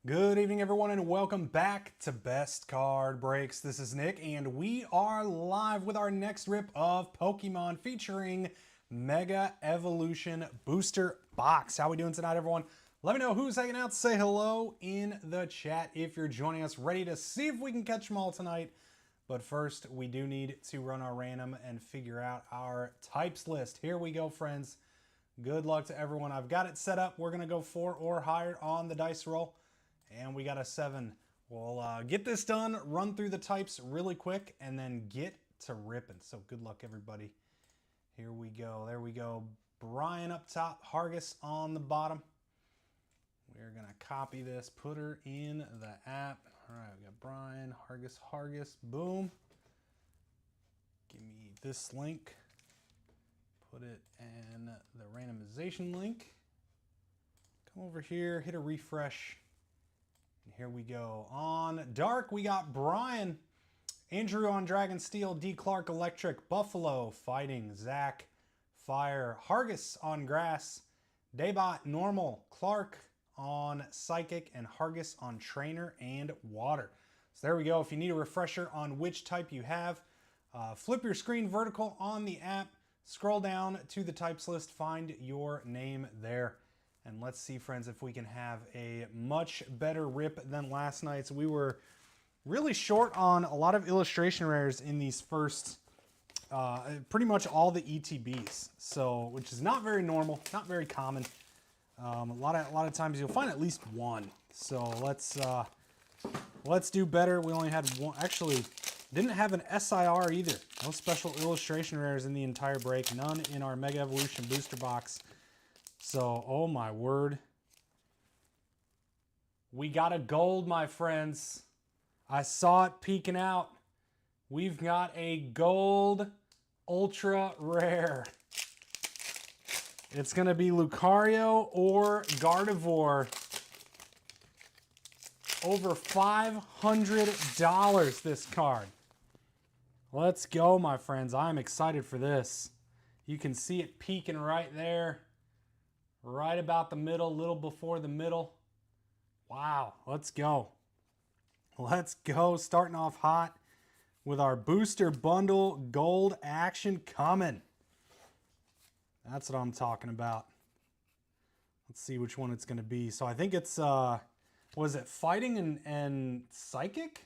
Good evening, everyone, and welcome back to Best Card Breaks. This is Nick, and we are live with our next rip of Pokemon featuring Mega Evolution Booster Box. How we doing tonight, everyone? Let me know who's hanging out. Say hello in the chat if you're joining us. Ready to see if we can catch them all tonight. But first, we do need to run our random and figure out our types list. Here we go, friends. Good luck to everyone. I've got it set up. We're going to go 4 or higher on the dice roll. And we got a 7. We'll get this done, run through the types really quick, and then get to ripping. So good luck, everybody. Here we go. There we go. Brian up top, Hargis on the bottom. We're going to copy this, put her in the app. All right, we got Brian, Hargis, boom. Give me this link. Put it in the randomization link. Come over here, hit a refresh. And here we go. On Dark, we got Brian. Andrew on Dragon Steel, D. Clark Electric, Buffalo Fighting, Zach Fire, Hargis on Grass, Daybot Normal, Clark on Psychic, and Hargis on Trainer and Water. So there we go. If you need a refresher on which type you have, flip your screen vertical on the app, scroll down to the types list, find your name there. And let's see, friends, if we can have a much better rip than last night's. We were really short on a lot of illustration rares in these first, pretty much all the ETBs. So, which is not very normal, not very common. A lot of times you'll find at least one. So let's do better. We only had one. Actually, didn't have an SIR either. No special illustration rares in the entire break. None in our Mega Evolution booster box. So, oh my word. We got a gold, my friends. I saw it peeking out. We've got a gold ultra rare. It's going to be Lucario or Gardevoir. Over $500 this card. Let's go, my friends. I'm excited for this. You can see it peeking right there. Right about the middle, a little before the middle. Wow, let's go. Let's go, starting off hot with our booster bundle gold action coming. That's what I'm talking about. Let's see which one it's going to be. So I think it's, was it Fighting and Psychic?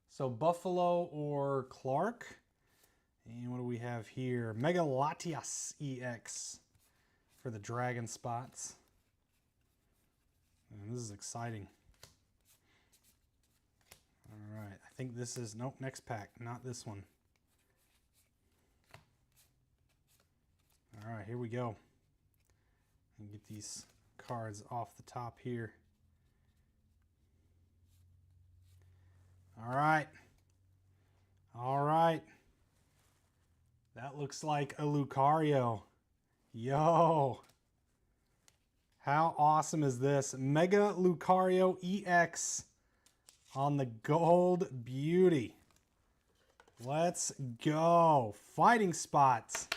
So Buffalo or Clark. And what do we have here? Mega Latias EX. For the dragon spots. And this is exciting. All right, I think this is, nope, next pack, not this one. All right, here we go. And get these cards off the top here. All right. All right. That looks like a Lucario. Yo, how awesome is this? Mega Lucario EX on the gold beauty. Let's go. Fighting spots.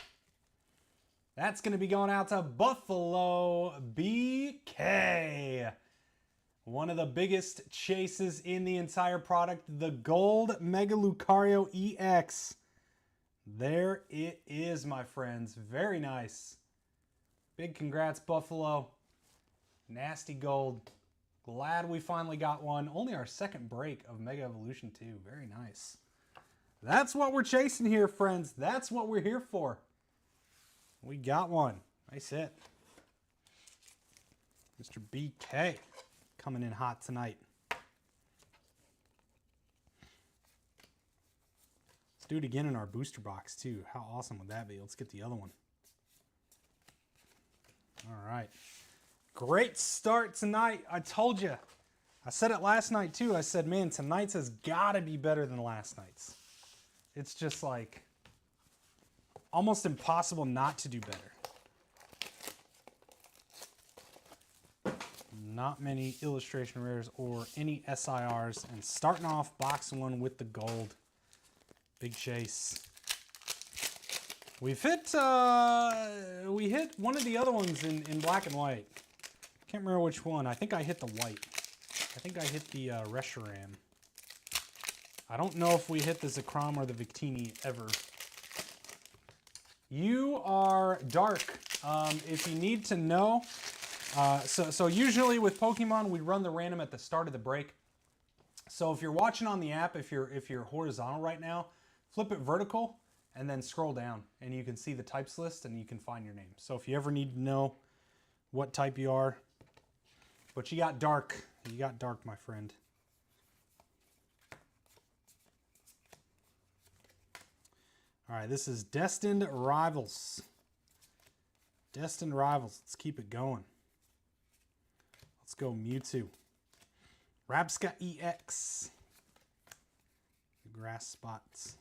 That's going to be going out to Buffalo BK. One of the biggest chases in the entire product. The gold Mega Lucario EX. There it is, my friends. Very nice. Big congrats, Buffalo. Nasty gold. Glad we finally got one. Only our second break of Mega Evolution 2. Very nice. That's what we're chasing here, friends. That's what we're here for. We got one. Nice hit. Mr. BK coming in hot tonight. Let's do it again in our booster box, too. How awesome would that be? Let's get the other one. All right. Great start tonight. I told you. I said it last night, too. I said, man, tonight's has got to be better than last night's. It's just like almost impossible not to do better. Not many illustration rares or any SIRs. And starting off box one with the gold. Big chase. We've hit, we hit one of the other ones in black and white. Can't remember which one. I think I hit the white. I think I hit the Reshiram. I don't know if we hit the Zekrom or the Victini ever. You are dark. If you need to know, so usually with Pokemon, we run the random at the start of the break. So if you're watching on the app, if you're horizontal right now, flip it vertical and then scroll down and you can see the types list and you can find your name. So if you ever need to know what type you are, but you got dark, my friend. All right, this is Destined Rivals. Destined Rivals, let's keep it going. Let's go Mewtwo. Rabska EX. The grass spots.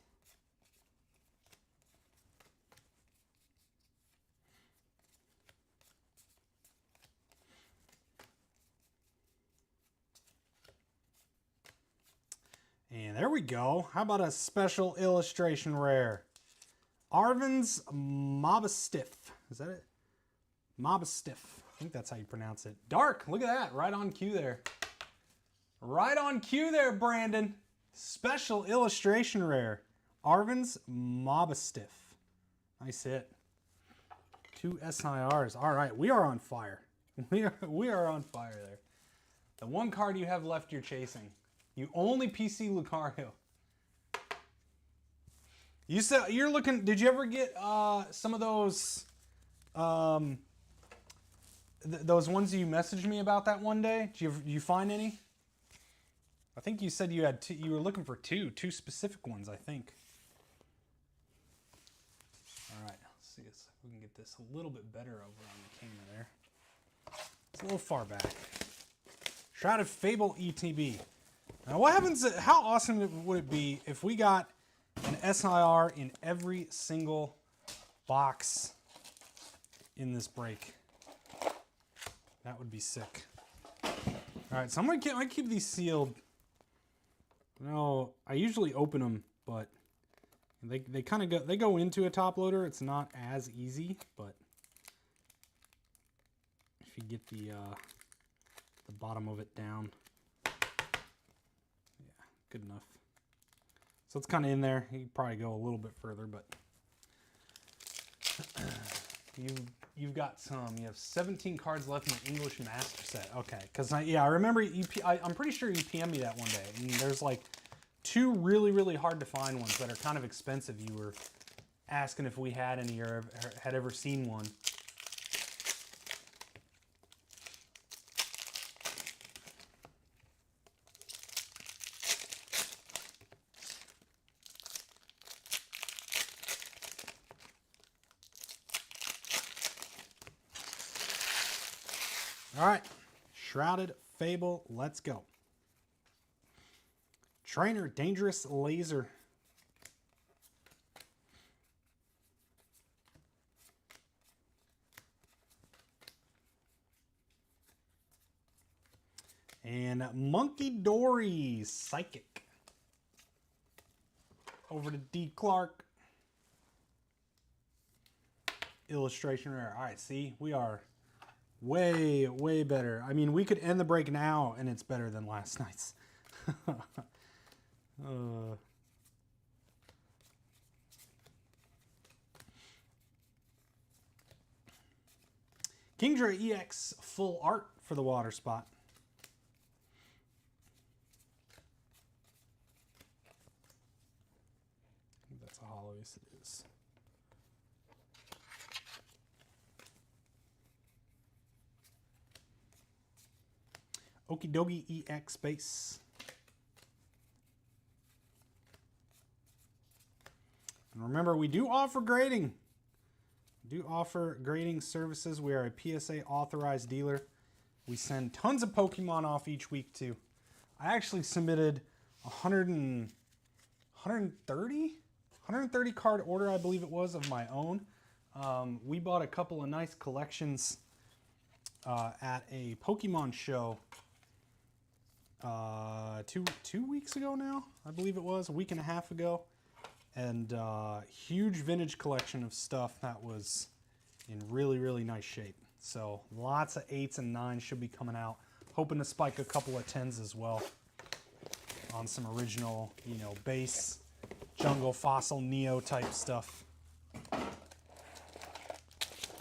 And there we go. How about a special illustration rare? Arven's Mobstiff. Is that it? Mobstiff. I think that's how you pronounce it. Dark. Look at that. Right on cue there. Right on cue there, Brandon. Special illustration rare. Arven's Mobstiff. Nice hit. 2 SIRs. All right. We are on fire. We are on fire there. The one card you have left you're chasing. You only PC Lucario. You said you're looking. Did you ever get some of those those ones you messaged me about that one day? Did you find any? I think you said you had two. You were looking for two specific ones, I think. All right, let's see if we can get this a little bit better over on the camera there. It's a little far back. Shrouded Fable ETB. Now, what happens? How awesome would it be if we got an SIR in every single box in this break? That would be sick. All right, so I'm gonna keep these sealed. No, I usually open them, but they kind of go into a top loader. It's not as easy, but if you get the bottom of it down. Good enough. So it's kind of in there. You could probably go a little bit further, but you've got some. You have 17 cards left in the English Master Set. Okay, because I remember I'm pretty sure you PM'd me that one day, and there's like 2 really hard to find ones that are kind of expensive. You were asking if we had any or had ever seen one. All right, Shrouded Fable, let's go. Trainer, Dangerous Laser. And Monkey Dory, Psychic. Over to D. Clark. Illustration rare. All right, see, we are way better. I mean, we could end the break now and it's better than last night's. Kingdra EX full art for the water spot. I think that's a hollow. Yes, it is. Okidogi EX base. And remember, we do offer grading. We do offer grading services. We are a PSA authorized dealer. We send tons of Pokemon off each week too. I actually submitted 130 card order, I believe it was, of my own. We bought a couple of nice collections at a Pokemon show two weeks ago now, I believe it was, a week and a half ago. And huge vintage collection of stuff that was in really nice shape. So lots of 8s and 9s should be coming out Hoping to spike a couple of 10s as well on some original, you know, base, jungle, fossil, neo type stuff.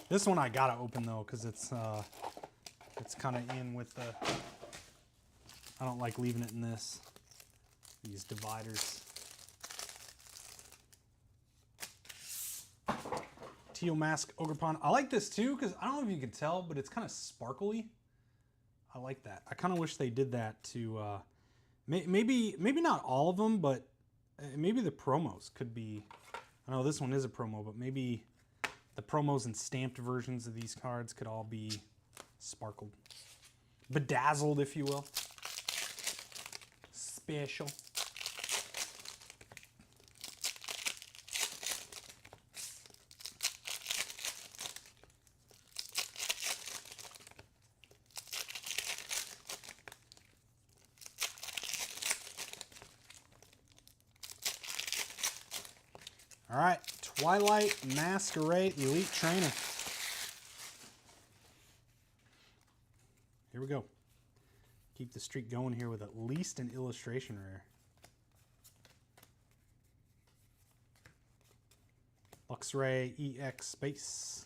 This one I gotta open though, because it's kind of in with the, I don't like leaving it in these dividers. Teal Mask Ogerpon. I like this too, because I don't know if you can tell, but it's kind of sparkly. I like that. I kind of wish they did that to, maybe not all of them, but maybe the promos could be, I know this one is a promo, but maybe the promos and stamped versions of these cards could all be sparkled. Bedazzled, if you will. Special. All right, Twilight Masquerade Elite Trainer. Here we go. Keep the streak going here with at least an illustration rare. Luxray EX Space.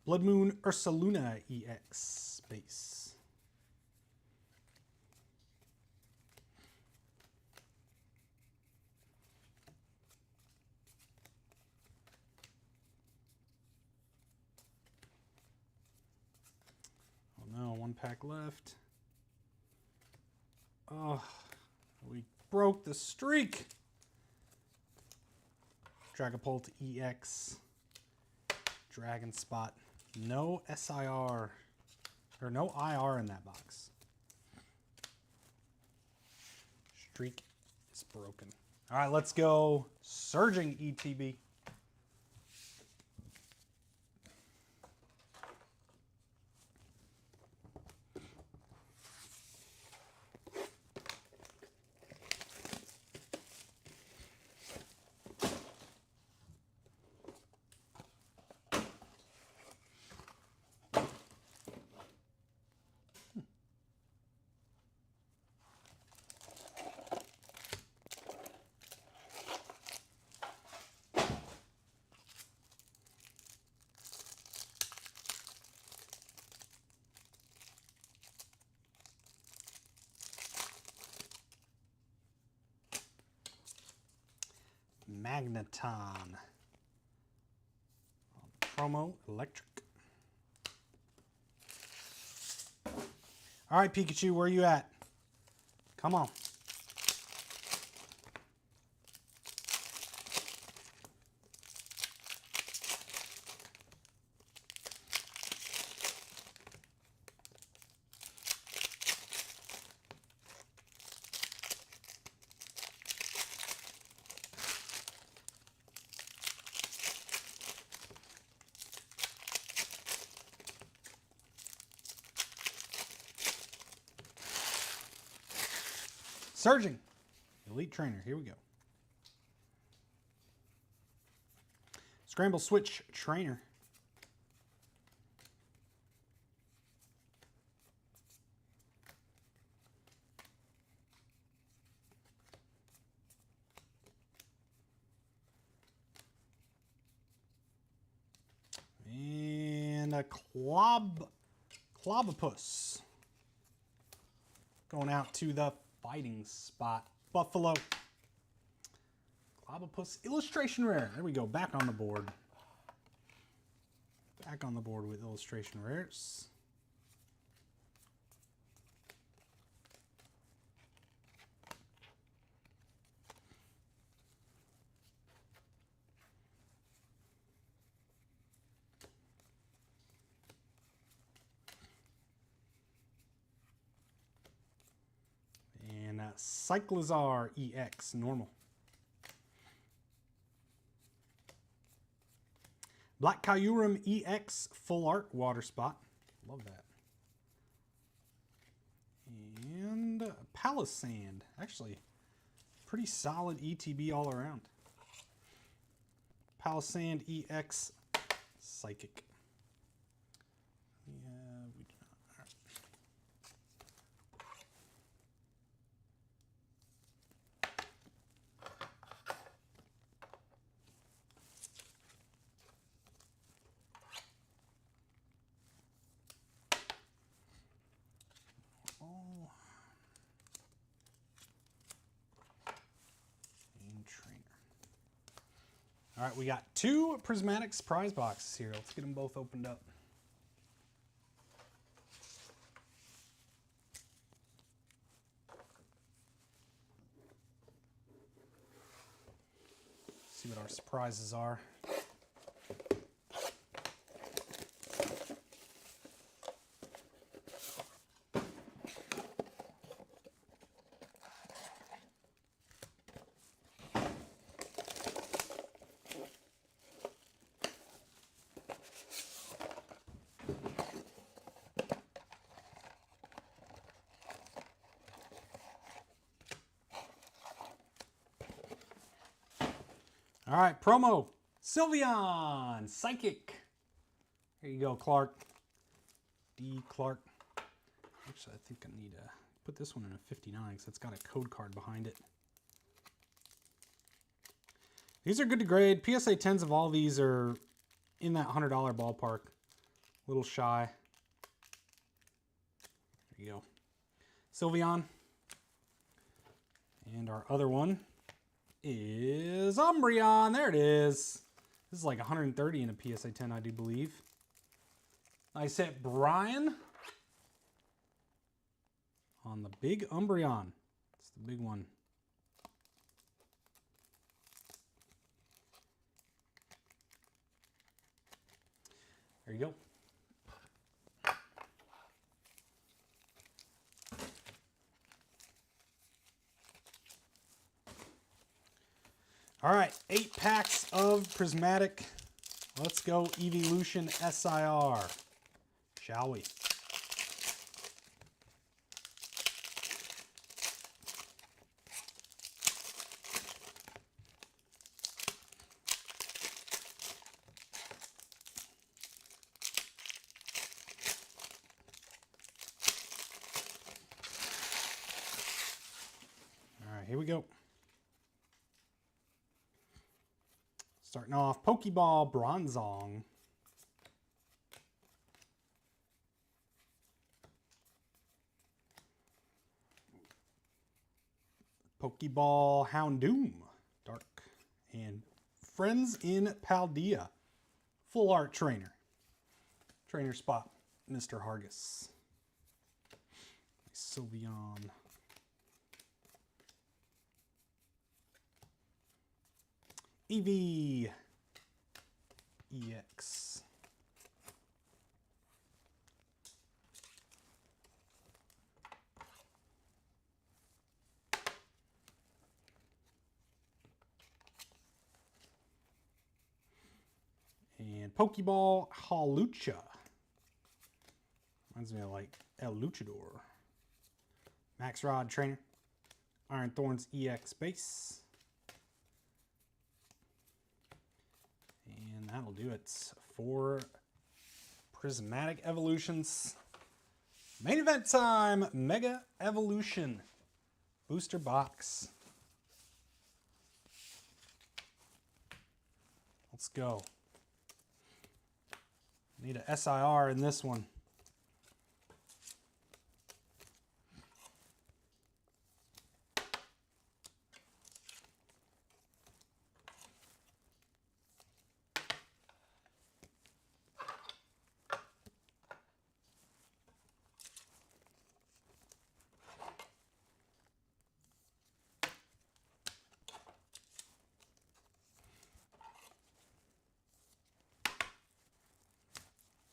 Blood Moon Ursaluna EX Space. Oh no, one pack left. Oh, we broke the streak. Dragapult EX. Dragon Spot. No SIR, or no IR in that box. Streak is broken. All right, let's go Surging ETB. Magneton. Promo Electric. All right, Pikachu, where are you at? Come on. Surging Elite Trainer. Here we go. Scramble Switch Trainer. And a Clobopus. Going out to the Fighting Spot. Buffalo. Clobopus illustration rare. There we go. Back on the board. Back on the board with illustration rares. Cyclizar EX normal. Black Kyurem EX Full Art Water Spot. Love that. And Palisand. Actually, pretty solid ETB all around. Palisand EX Psychic. We do not. All right. All right, we got 2 prismatic surprise boxes here. Let's get them both opened up. See what our surprises are. All right, promo, Sylveon, Psychic. Here you go, Clark. D. Clark. Actually, I think I need to put this one in a 59 because it's got a code card behind it. These are good to grade. PSA 10s of all these are in that $100 ballpark. A little shy. There you go. Sylveon. And our other one is Umbreon. There it is. This is like 130 in a PSA 10, I do believe. Nice hit, Brian. On the big Umbreon. It's the big one. There you go. All right, 8 packs of Prismatic. Let's go Evolution SIR, shall we? All right, here we go. Starting off, Pokeball Bronzong. Pokeball Houndoom, dark. And Friends in Paldea, full art trainer. Trainer spot, Mr. Hargis. Sylveon. Eevee EX. And Pokeball Hawlucha. Reminds me of like El Luchador. Max Rod Trainer. Iron Thorns EX Base. And that'll do it for Prismatic Evolutions. Main event time, Mega Evolution Booster Box. Let's go. Need a SIR in this one.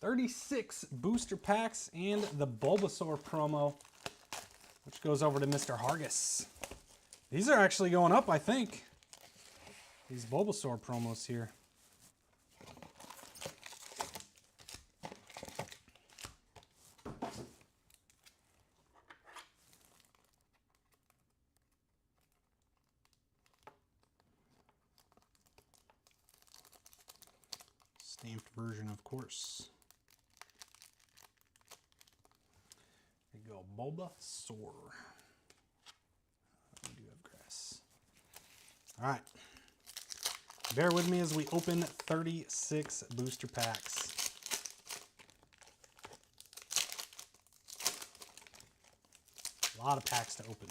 $36 booster packs and the Bulbasaur promo, which goes over to Mr. Hargis. These are actually going up, I think. These Bulbasaur promos here. Stamped version, of course. There you go, Bulbasaur. We do have grass. All right. Bear with me as we open 36 booster packs. A lot of packs to open.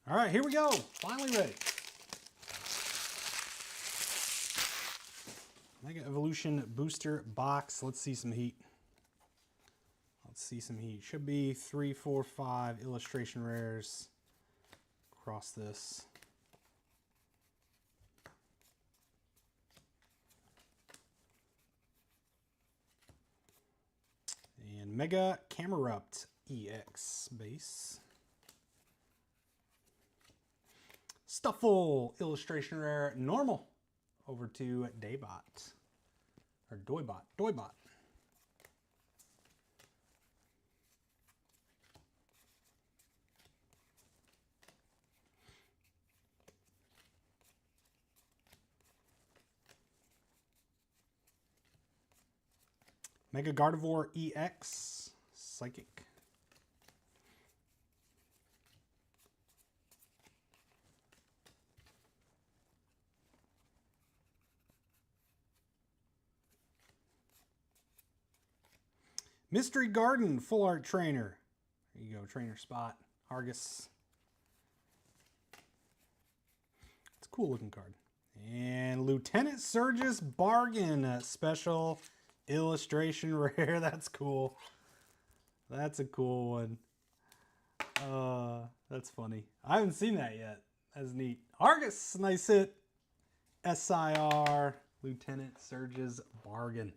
All right, here we go. Finally ready. Mega Evolution booster box. Let's see some heat. Let's see some heat. Should be 3, 4, 5 illustration rares across this. And Mega Camerupt EX base. Stuffle illustration rare normal over to Daybot or Doybot. Mega Gardevoir EX Psychic. Mystery Garden Full Art Trainer. There you go, trainer spot. Argus. It's a cool looking card. And Lieutenant Surge's Bargain Special illustration rare. That's cool. That's a cool one. That's funny. I haven't seen that yet. That's neat. Argus, nice hit. SIR, Lieutenant Surge's Bargain.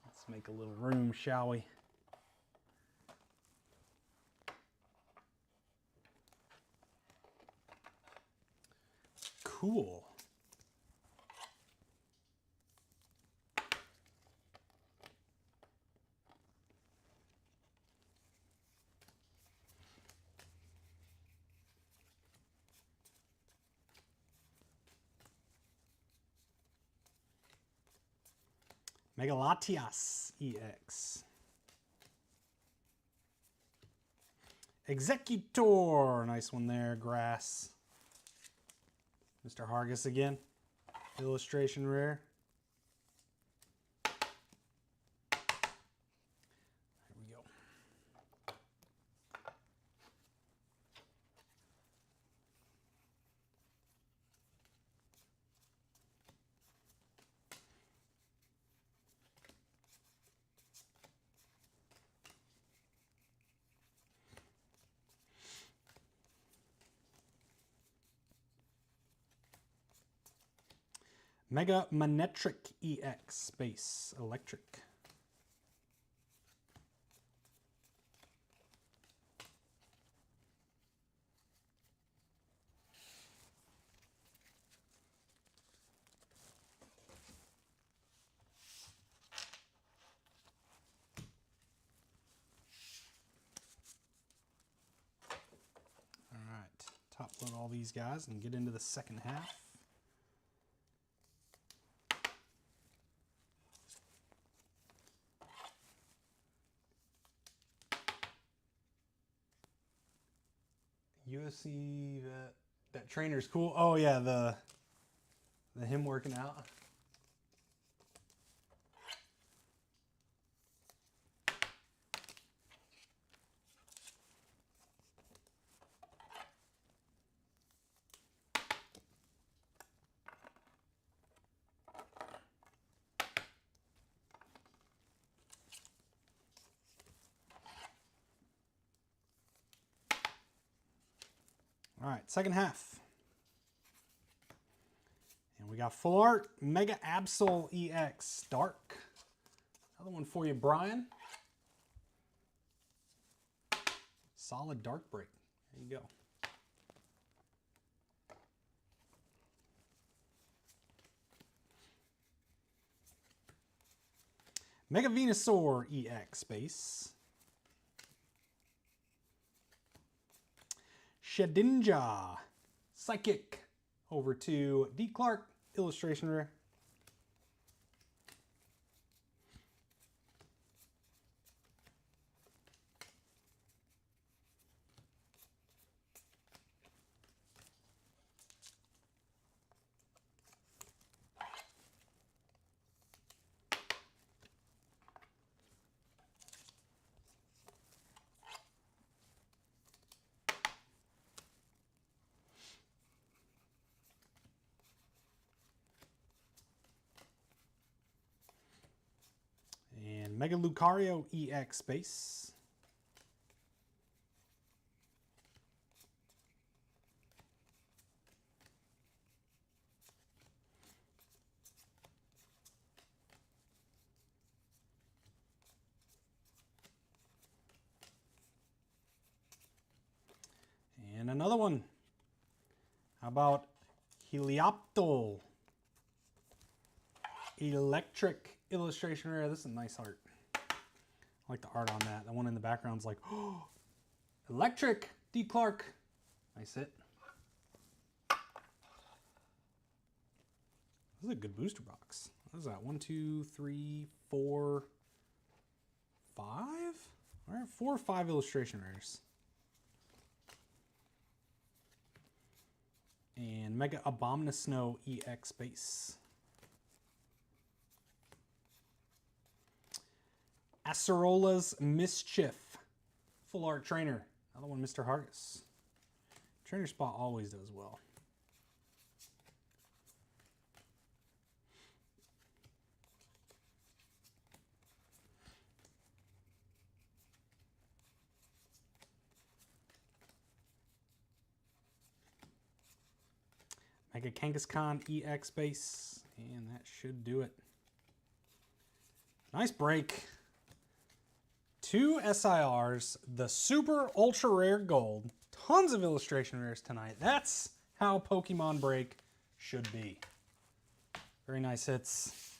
Let's make a little room, shall we? Cool. Mega Latias EX. Executor, nice one there, grass. Mr. Hargus again, illustration rare. There we go. Mega Manectric EX Space Electric. All right, top load all these guys and get into the second half. USC, that trainer's cool. Oh yeah, the him working out. All right, second half. And we got full art, Mega Absol EX Dark. Another one for you, Brian. Solid dark break. There you go. Mega Venusaur EX Space. Shedinja Psychic over to D. Clark illustration rare. And Mega Lucario EX Space. And another one. How about Helioptile Electric illustration rare? This is a nice art. I like the art on that. The one in the background's like, oh, Electric D. Clark. Nice hit. This is a good booster box. What is that? 1, 2, 3, 4, 5? All right, 4 or 5 illustration rares. And Mega Abomasnow EX Base. Acerola's Mischief. Full art trainer. Another one, Mr. Hargis. Trainer spot always does well. Mega Kangaskhan EX Base, and that should do it. Nice break. 2 SIRs, the Super Ultra Rare Gold, tons of illustration rares tonight. That's how Pokemon Break should be. Very nice hits.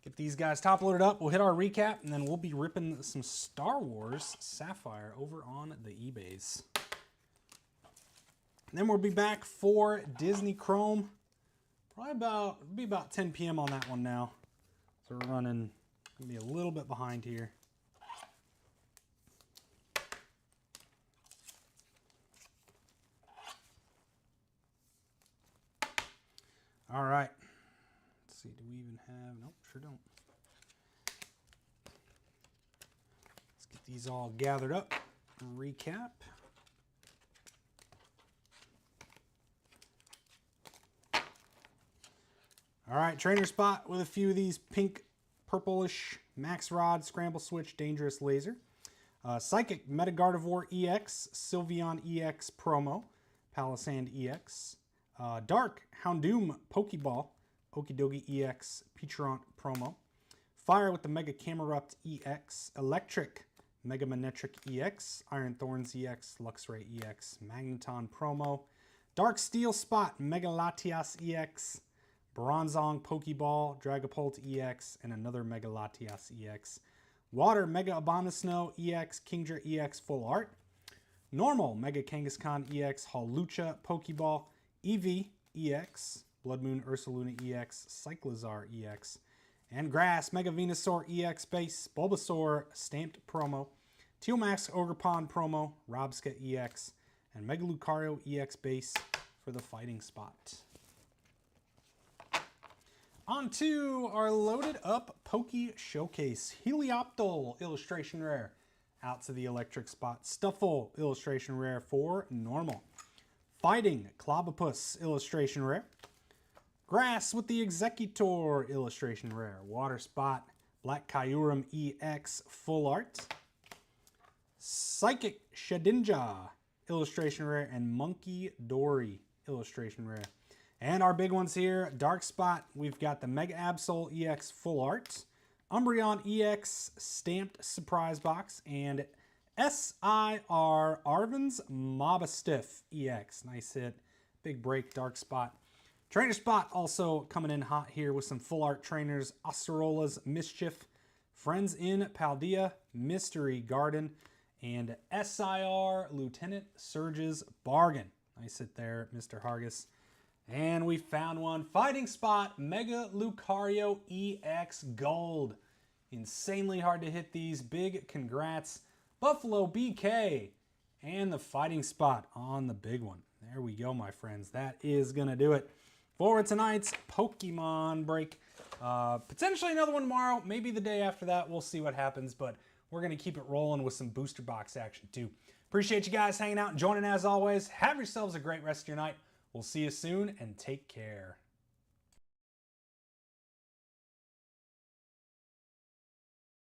Get these guys top loaded up. We'll hit our recap, and then we'll be ripping some Star Wars Sapphire over on the eBays. And then we'll be back for Disney Chrome. Probably be about 10 p.m. on that one now. So we're running, gonna be a little bit behind here. All right. Let's see, do we even have, nope, sure don't. Let's get these all gathered up. Recap. All right, trainer spot with a few of these pink, purplish Max Rod, Scramble Switch, Dangerous Laser. Psychic, Metagardevoir EX, Sylveon EX Promo, Palisand EX. Dark, Houndoom Pokeball, Okidogi EX Peachurant promo. Fire with the Mega Camerupt EX. Electric Mega Manectric EX. Iron Thorns EX. Luxray EX. Magneton promo. Dark Steel Spot Mega Latias EX. Bronzong Pokeball Dragapult EX. And another Mega Latias EX. Water Mega Abomasnow EX. Kingdra EX Full Art. Normal Mega Kangaskhan EX. Hawlucha Pokeball. Eevee EX. Blood Moon Ursaluna EX. Cyclizar EX. And Grass Mega Venusaur EX Base. Bulbasaur Stamped promo. Tealmax Ogerpon promo. Robska EX. And Mega Lucario EX Base for the fighting spot. On to our loaded up Poke Showcase. Helioptile illustration rare out to the electric spot. Stuffle illustration rare for normal. Fighting Clobopus illustration rare. Grass with the Executor illustration rare. Water Spot Black Kyurem EX full art. Psychic Shedinja illustration rare and Monkey Dory illustration rare. And our big ones here, Dark Spot, we've got the Mega Absol EX full art, Umbreon EX stamped surprise box, and SIR Arven's Mobastiff EX. Nice hit. Big break, Dark Spot. Trainer Spot also coming in hot here with some full art trainers. Acerola's Mischief, Friends in Paldea, Mystery Garden, and SIR Lieutenant Surge's Bargain. Nice hit there, Mr. Hargis. And we found one. Fighting Spot, Mega Lucario EX Gold. Insanely hard to hit these. Big congrats. Buffalo BK. And the Fighting Spot on the big one. There we go, my friends. That is going to do it for tonight's Pokemon break. Potentially another one tomorrow. Maybe the day after that. We'll see what happens. But we're going to keep it rolling with some booster box action too. Appreciate you guys hanging out and joining as always. Have yourselves a great rest of your night. We'll see you soon and take care.